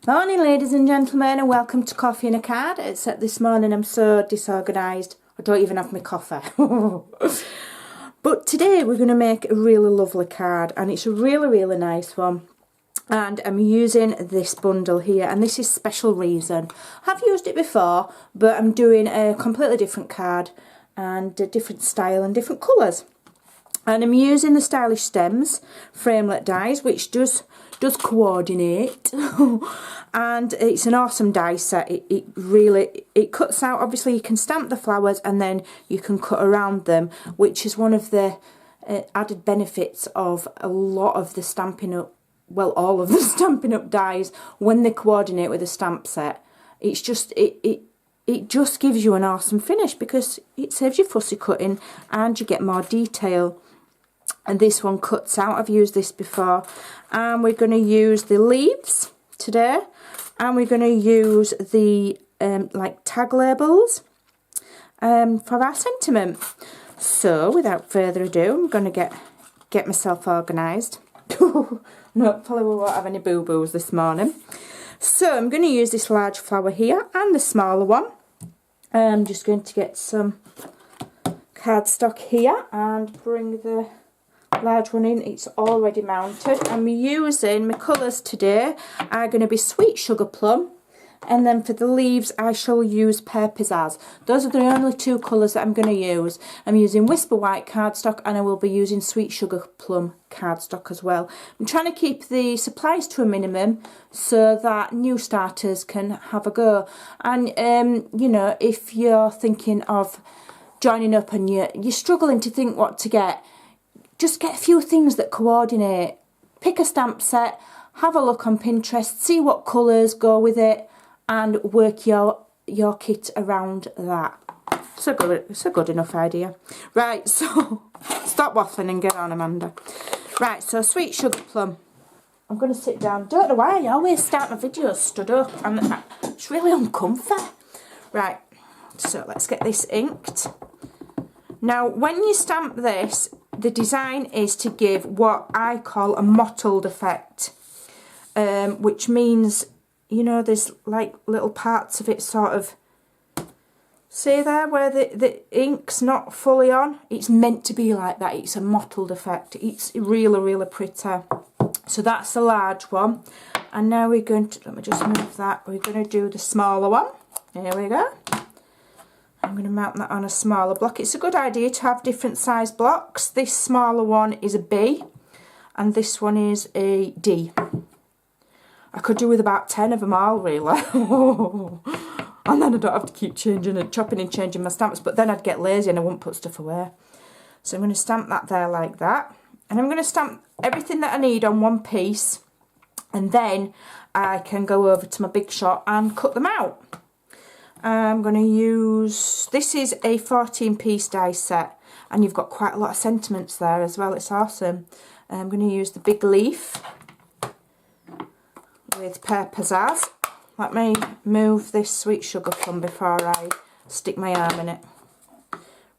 Morning ladies and gentlemen, and welcome to Coffee and a Card. Except this morning I'm so disorganised, I don't even have my coffee. But today we're going to make a really lovely card, and it's a really nice one. And I'm using this bundle here, and this is special reason. I've used it before, but I'm doing a completely different card and a different style and different colours. And I'm using the Stylish Stems framelit dies, which does coordinate. And it's an awesome die set. It really cuts out. Obviously you can stamp the flowers and then you can cut around them, which is one of the added benefits of a lot of the Stampin' Up, well, all of the Stampin' Up dies when they coordinate with a stamp set. It's just it just gives you an awesome finish because it saves you fussy cutting and you get more detail. And this one cuts out. I've used this before. And we're going to use the leaves today. And we're going to use the like tag labels for our sentiment. So without further ado, I'm going to get myself organised. No, probably we won't have any boo-boos this morning. So I'm going to use this large flower here and the smaller one. I'm just going to get some cardstock here and bring the large one in. It's already mounted. I'm using my colours today are going to be Sweet Sugar Plum, and then for the leaves I shall use Pear Pizzazz. Those are the only two colours that I'm going to use. I'm using Whisper White cardstock and I will be using Sweet Sugar Plum cardstock as well. I'm trying to keep the supplies to a minimum so that new starters can have a go. And you know, if you're thinking of joining up and you're struggling to think what to get, just get a few things that coordinate. Pick a stamp set, have a look on Pinterest, see what colours go with it, and work your kit around that. It's a good enough idea. Right, so stop waffling and get on, Amanda. Right, so Sweet Sugar Plum. I'm going to sit down. Don't know why I always start my videos stood up. It's really uncomfy. Right, so let's get this inked. Now, when you stamp this, the design is to give what I call a mottled effect, which means, you know, there's like little parts of it sort of, see there where the ink's not fully on? It's meant to be like that. It's a mottled effect. It's really pretty. So that's the large one. And now we're going to, let me just move that. We're going to do the smaller one. Here we go. I'm going to mount that on a smaller block. It's a good idea to have different size blocks. This smaller one is a B and this one is a D. I could do with about 10 of them all, really. And then I don't have to keep changing and chopping and changing my stamps, but then I'd get lazy and I wouldn't put stuff away. So I'm going to stamp that there like that. And I'm going to stamp everything that I need on one piece, and then I can go over to my Big Shot and cut them out. I'm going to use, this is a 14-piece die set, and you've got quite a lot of sentiments there as well. It's awesome. I'm going to use the big leaf with Pear Pizzazz. Let me move this Sweet Sugar Plum before I stick my arm in it.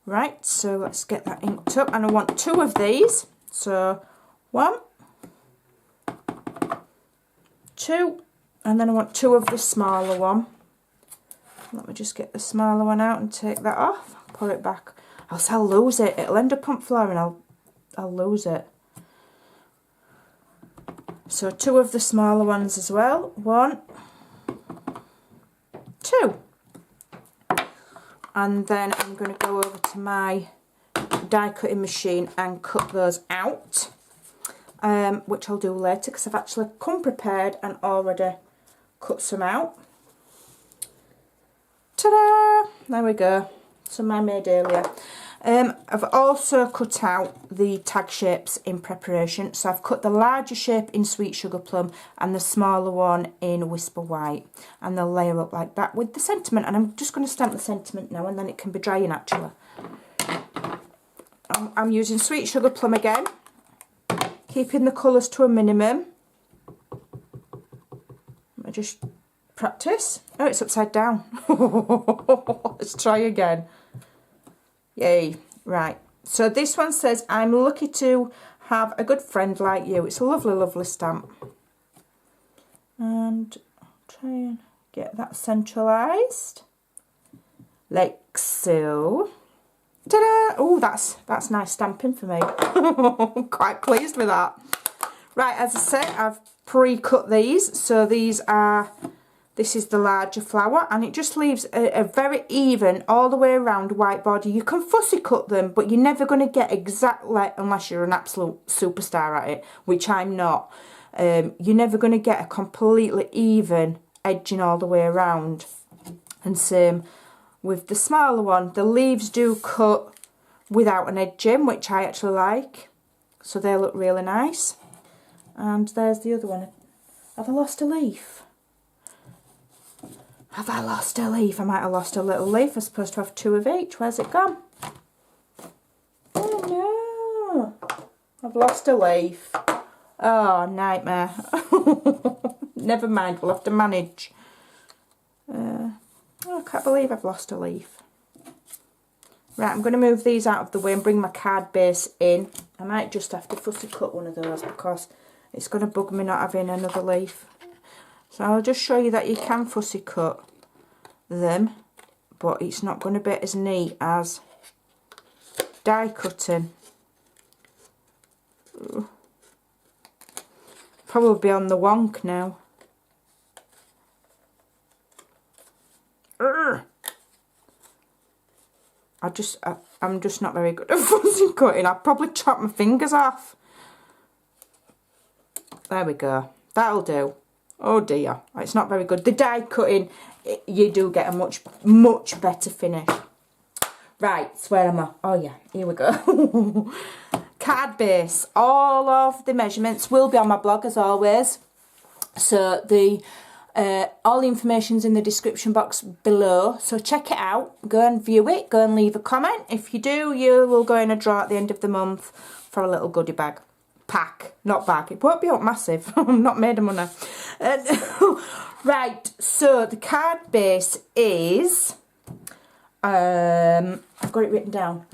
Right, so let's get that inked up, and I want 2 of these. So 1, 2, and then I want 2 of the smaller one. Let me just get the smaller one out and take that off. Put it back. Else I'll lose it. It'll end up on floor and I'll lose it. So 2 of the smaller ones as well. 1, 2. And then I'm going to go over to my die cutting machine and cut those out. Which I'll do later because I've actually come prepared and already cut some out. Ta-da! There we go. Some I made earlier. I've also cut out the tag shapes in preparation. So I've cut the larger shape in Sweet Sugar Plum and the smaller one in Whisper White. And they'll layer up like that with the sentiment. And I'm just going to stamp the sentiment now, and then it can be drying actually. I'm using Sweet Sugar Plum again. Keeping the colours to a minimum. I just practice. Oh, it's upside down. Let's try again. Yay. Right. So this one says, I'm lucky to have a good friend like you. It's a lovely, lovely stamp. And Try and get that centralised, like so. Ta-da! Oh, that's nice stamping for me. I'm quite pleased with that. Right, as I said, I've pre-cut these, so this is the larger flower, and it just leaves a very even all the way around white border. You can fussy cut them, but you're never going to get exactly, unless you're an absolute superstar at it, which I'm not. You're never going to get a completely even edging all the way around. And same with the smaller one. The leaves do cut without an edging, which I actually like, so they look really nice. And there's the other one. Have I lost a leaf? Have I lost a leaf? I might have lost a little leaf. I'm supposed to have 2 of each. Where's it gone? Oh no, I've lost a leaf. Oh, nightmare. Never mind, we'll have to manage. Oh, I can't believe I've lost a leaf. Right, I'm going to move these out of the way and bring my card base in. I might just have to fussy cut one of those because it's going to bug me not having another leaf. So I'll just show you that you can fussy cut them, but it's not going to be as neat as die cutting. Ooh. Probably be on the wonk now. Urgh. I'm just not very good at fussy cutting. I'll probably chop my fingers off. There we go. That'll do. Oh dear, it's not very good. The die cutting, you do get a much better finish. Right, so where am I? Oh yeah, here we go. Card base. All of the measurements will be on my blog as always. So all the information's in the description box below. So check it out. Go and view it. Go and leave a comment. If you do, you will go in a draw at the end of the month for a little goodie bag. Pack, not bag. It won't be up massive. I'm not made of money. Right, so the card base is, I've got it written down,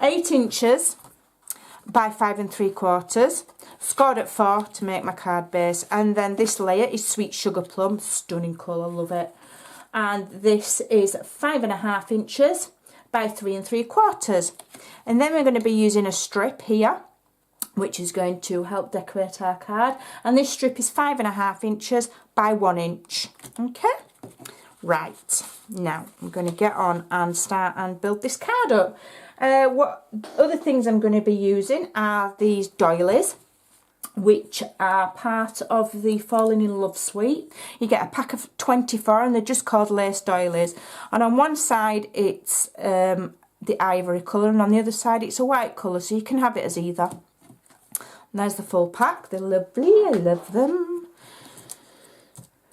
8 inches by 5 3/4. Scored at 4 to make my card base. And then this layer is Sweet Sugar Plum. Stunning colour, love it. And this is 5.5 inches by 3 3/4. And then we're going to be using a strip here, which is going to help decorate our card. And this strip is 5.5 inches by 1 inch. Okay, right, now I'm going to get on and start and build this card up. What other things I'm going to be using are these doilies, which are part of the Falling in Love suite. You get a pack of 24 and they're just called lace doilies. And on one side it's the ivory colour, and on the other side it's a white colour, so you can have it as either. And there's the full pack. They're lovely. I love them.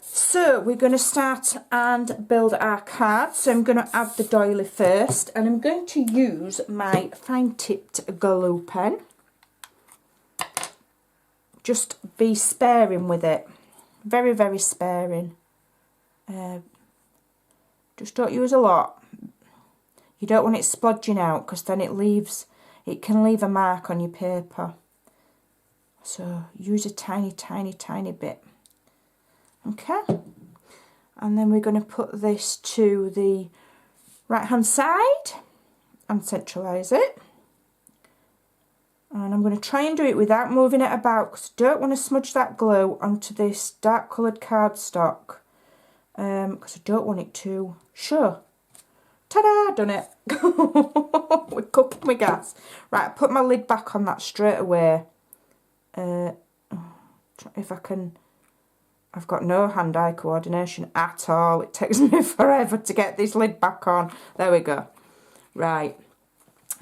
So we're going to start and build our card. So I'm going to add the doily first, and I'm going to use my fine-tipped glue pen. Just be sparing with it. Very, very sparing. Just don't use a lot. You don't want it splodging out, because then it can leave a mark on your paper. So use a tiny, tiny, tiny bit. Okay. And then we're going to put this to the right hand side and centralise it. And I'm going to try and do it without moving it about, because I don't want to smudge that glue onto this dark coloured cardstock, because I don't want it to show. Ta-da! Done it. We're cooking with gas. Right, I put my lid back on that straight away. If I can, I've got no hand-eye coordination at all. It takes me forever to get this lid back on. There we go. Right,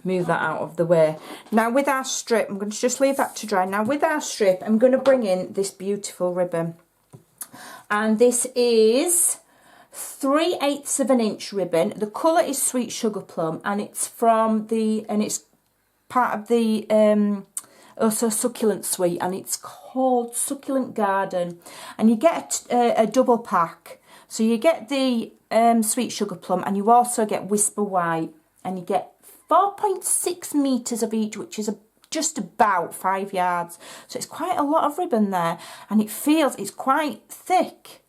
move that out of the way. Now with our strip, I'm going to just leave that to dry. Now with our strip, I'm going to bring in this beautiful ribbon. And this is 3/8 of an inch ribbon. The colour is Sweet Sugar Plum, and it's it's part of the also Succulent Suite, and it's called Succulent Garden. And you get a double pack, so you get the Sweet Sugar Plum, and you also get Whisper White, and you get 4.6 metres of each, which is just about 5 yards. So it's quite a lot of ribbon there, and it's quite thick,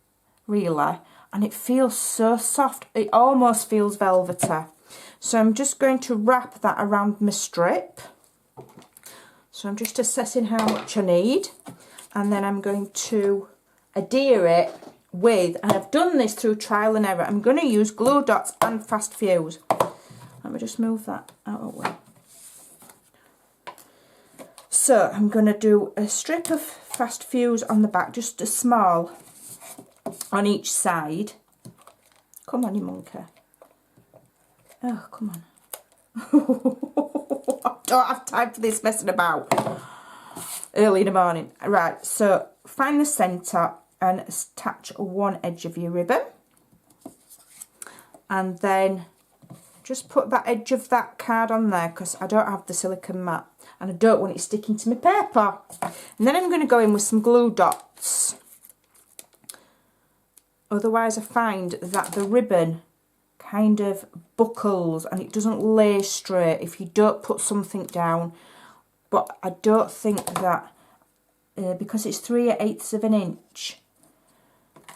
really, and it feels so soft. It almost feels velvety. So I'm just going to wrap that around my strip. So I'm just assessing how much I need, and then I'm going to adhere it with, and I've done this through trial and error, I'm going to use glue dots and fast fuse. Let me just move that out of the way. So I'm going to do a strip of fast fuse on the back, just a small on each side. Come on, you monkey. Oh, come on. I don't have time for this messing about early in the morning. Right, so find the centre and attach one edge of your ribbon. And then just put that edge of that card on there, because I don't have the silicone mat and I don't want it sticking to my paper. And then I'm going to go in with some glue dots. Otherwise I find that the ribbon kind of buckles and it doesn't lay straight if you don't put something down. But I don't think that, because it's 3/8 of an inch,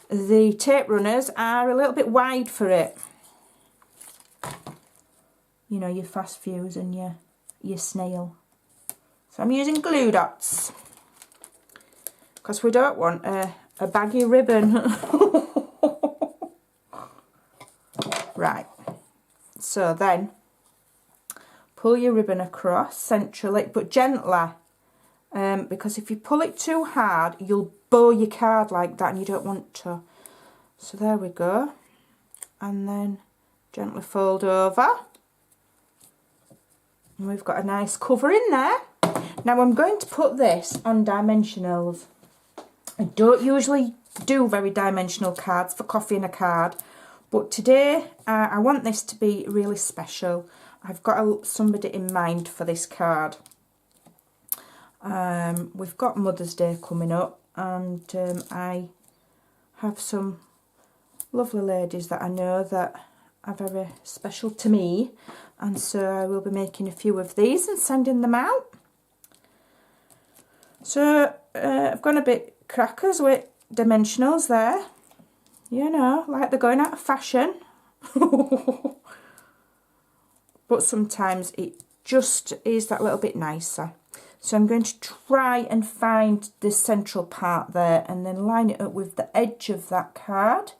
the tape runners are a little bit wide for it. You know, your fast fuse and your snail. So I'm using glue dots, because we don't want a baggy ribbon. Right, so then pull your ribbon across centrally, but gently, because if you pull it too hard, you'll bow your card like that, and you don't want to. So there we go, and then gently fold over, and we've got a nice cover in there. Now I'm going to put this on dimensionals. I don't usually do very dimensional cards for Coffee and a Card, but today I want this to be really special. I've got somebody in mind for this card. We've got Mother's Day coming up, and I have some lovely ladies that I know that are very special to me, and so I will be making a few of these and sending them out. So I've gone a bit crackers with dimensionals there, you know, like they're going out of fashion. But sometimes it just is that little bit nicer. So I'm going to try and find this central part there and then line it up with the edge of that card.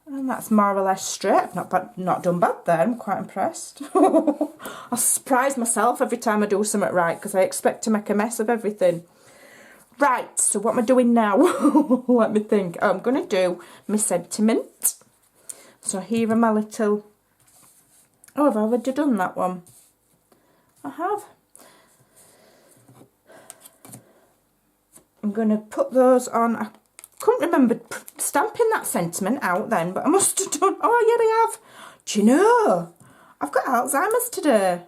And that's more or less straight. Not done bad there, I'm quite impressed. I surprise myself every time I do something right, because I expect to make a mess of everything. Right, so what am I doing now? Let me think. Oh, I'm going to do my sentiment. So here are my little... Oh, I've already done that one. I have. I'm going to put those on. I couldn't remember stamping that sentiment out then, but I must have done. Oh, yeah, I have. Do you know? I've got Alzheimer's today.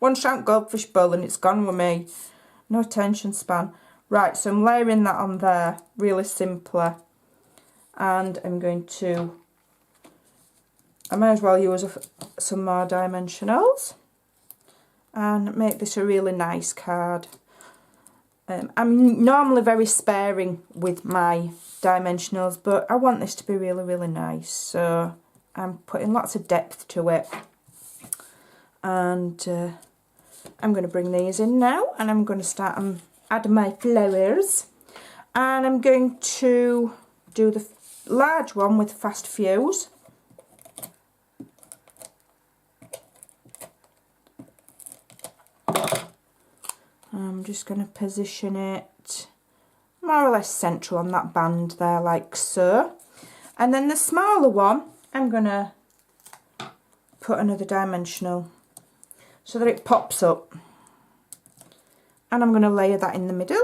One shank goldfish bowl and it's gone with me. No attention span. Right, so I'm layering that on there, really simply. And I'm going to... I may as well use some more dimensionals and make this a really nice card. I'm normally very sparing with my dimensionals, but I want this to be really, really nice. So I'm putting lots of depth to it. And I'm going to bring these in now, and I'm going to start and add my flowers. And I'm going to do the large one with fast fuse. I'm just going to position it more or less central on that band there, like so. And then the smaller one, I'm going to put another dimensional so that it pops up. And I'm going to layer that in the middle,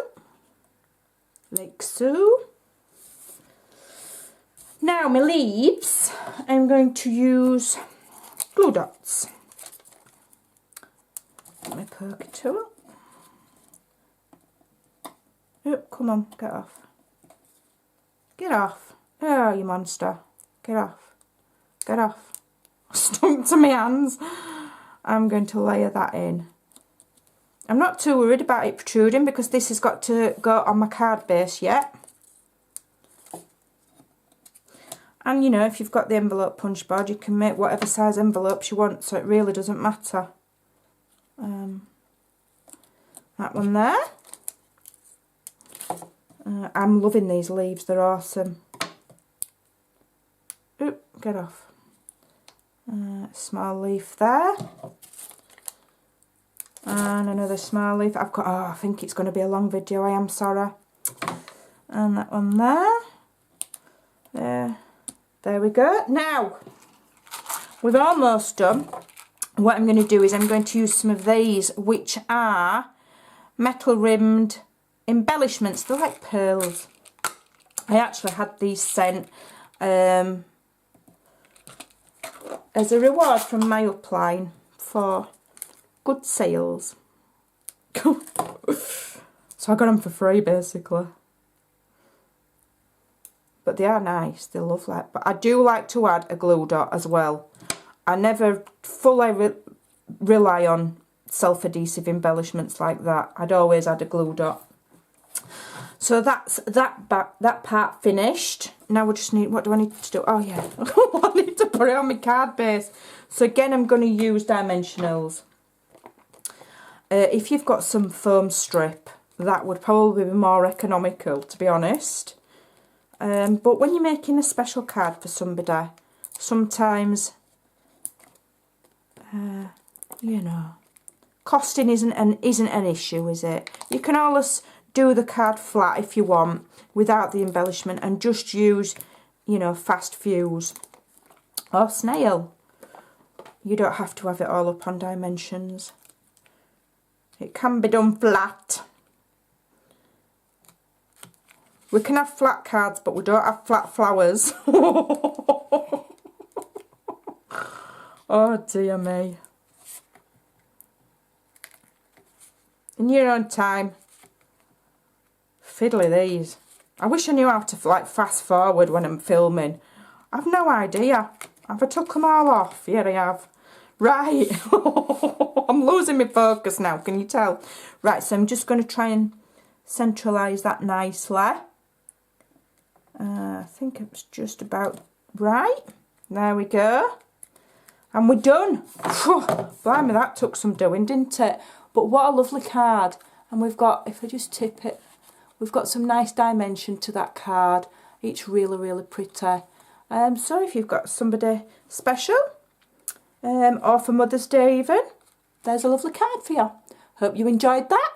like so. Now my leaves, I'm going to use glue dots. Get my poker tool. Oh, come on, get off. Get off. Oh, you monster. Get off. Get off. Stuck to my hands. I'm going to layer that in. I'm not too worried about it protruding because this has got to go on my card base yet. And you know, if you've got the envelope punch board, you can make whatever size envelopes you want, so it really doesn't matter. That one there. I'm loving these leaves, they're awesome. Oop, get off. Small leaf there. And another small leaf. I've got, oh, I think it's going to be a long video, I am sorry. And that one there. There we go. Now, we've almost done. What I'm going to do is I'm going to use some of these, which are metal rimmed embellishments. They're like pearls. I actually had these sent as a reward from my upline for good sales. So I got them for free basically. But they are nice, they're lovely. But I do like to add a glue dot as well. I never fully rely on self-adhesive embellishments like that. I'd always add a glue dot. So that's that part finished. Now we just need, what do I need to do? Oh yeah, I need to put it on my card base. So again, I'm going to use dimensionals. If you've got some foam strip, that would probably be more economical, to be honest. But when you're making a special card for somebody, sometimes, you know, costing isn't an issue, is it? You can always do the card flat if you want, without the embellishment, and just use, you know, fast fuse or snail. You don't have to have it all up on dimensions. It can be done flat. We can have flat cards, but we don't have flat flowers. Oh dear me. In your own time. Fiddly these. I wish I knew how to like fast forward when I'm filming. I've no idea. Have I took them all off? Yeah, I have. Right. I'm losing my focus now, can you tell? Right, so I'm just going to try and centralise that nicely. I think it's just about right. There we go. And we're done. Blimey, that took some doing, didn't it? But what a lovely card. And we've got, if I just tip it, we've got some nice dimension to that card. It's really, really pretty. So if you've got somebody special, or for Mother's Day even, there's a lovely card for you. Hope you enjoyed that.